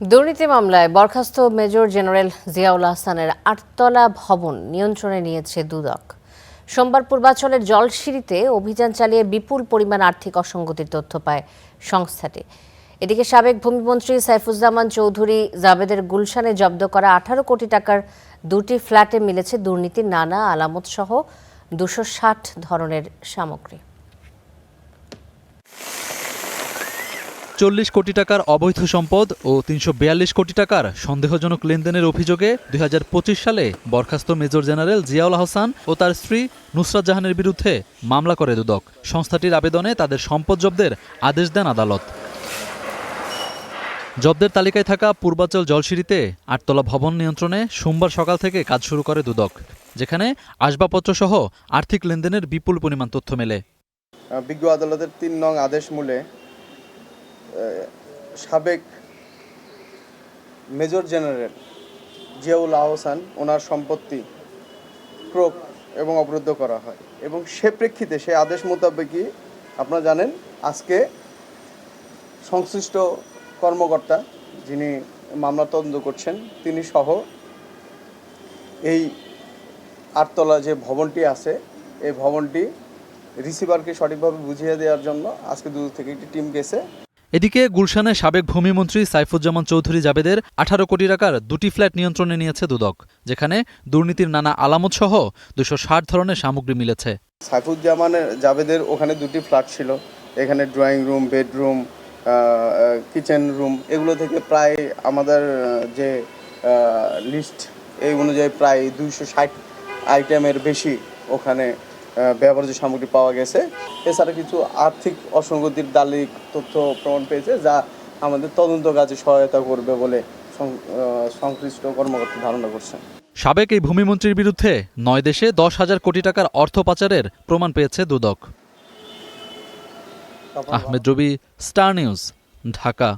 দুর্নীতি মামলায় বরখাস্ত মেজর জেনারেল জিয়াউল হাসানের ৮তলা ভবন নিয়ন্ত্রণে নিয়েছে দুদক। সোমবার পূর্বাঞ্চলের জলসিঁড়িতে অভিযান চালিয়ে বিপুল পরিমাণ আর্থিক অসঙ্গতির তথ্য পায় সংস্থাটি। এদিকে সাবেক ভূমিমন্ত্রী সাইফুজ্জামান চৌধুরী জাবেদের গুলশানে জব্দ করা ১৮ কোটি টাকার দুটি ফ্ল্যাটে মিলেছে দুর্নীতির নানা আলামত সহ ২৬০ ধরনের সামগ্রী। ৪০ কোটি টাকার অবৈধ সম্পদ ও ৩৪২ কোটি টাকার সন্দেহজনক লেনদেনের অভিযোগে ২০২৫ সালে বরখাস্ত মেজর জেনারেল জিয়াউল হাসান ও তার স্ত্রী নুসরাত জাহানের বিরুদ্ধে মামলা করে দুদক। সংস্থাটির আবেদনে তাদের সম্পদ জব্দের আদেশ দেন আদালত। জব্দের তালিকায় থাকা পূর্বাঞ্চল জলসিঁড়িতে ৮তলা ভবন নিয়ন্ত্রণে সোমবার সকাল থেকে কাজ শুরু করে দুদক, যেখানে আসবাবপত্র সহ আর্থিক লেনদেনের বিপুল পরিমাণ তথ্য মেলে। বিজ্ঞ আদালতের ৩ নং আদেশ মূলে সাবেক মেজর জেনারেল জিয়াউল আহসান ওনার সম্পত্তি ক্রোক এবং অবরুদ্ধ করা হয় এবং সে প্রেক্ষিতে সে আদেশ মোতাবেকই আপনারা জানেন আজকে সংশ্লিষ্ট কর্মকর্তা যিনি মামলা তদন্ত করছেন তিনি সহ এই ৮তলা যে ভবনটি আছে এই ভবনটি রিসিভারকে সঠিকভাবে বুঝিয়ে দেওয়ার জন্য আজকে দুদক থেকে একটি টিম গেছে। এদিকে গুলশানে সাবেক ভূমিমন্ত্রী সাইফুজ্জামান চৌধুরী জাবেদের ১৮ কোটি টাকার দুটি ফ্ল্যাট নিয়ন্ত্রণে নিয়েছে দুদক, যেখানে দুর্নীতির নানা আলামত সহ ২৬০ ধরনের সামগ্রী মিলেছে। সাইফুজ্জামানের জাবেদের ওখানে দুটি ফ্ল্যাট ছিল, এখানে drawing room, bedroom, kitchen room, এগুলো থেকে প্রায় আমাদের যে লিস্ট এই অনুযায়ী প্রায় ২৬০ আইটেমের বেশি ওখানে ব্যবহার্য সামগ্রী পাওয়া গেছে। এছাড়া কিছু আর্থিক অসঙ্গতির দালিলিক তথ্য প্রমাণ পেয়েছে যা আমাদের তদন্ত কাজে সহায়তা করবে বলে সংশ্লিষ্ট কর্মকর্তা ধারণা করছেন। সাবেক এই ভূমিমন্ত্রীর বিরুদ্ধে ৯ দেশে ১০,০০০ কোটি টাকার অর্থ পাচারের প্রমাণ পেয়েছে দুদক। আহমেদ রবি, স্টার নিউজ, ঢাকা।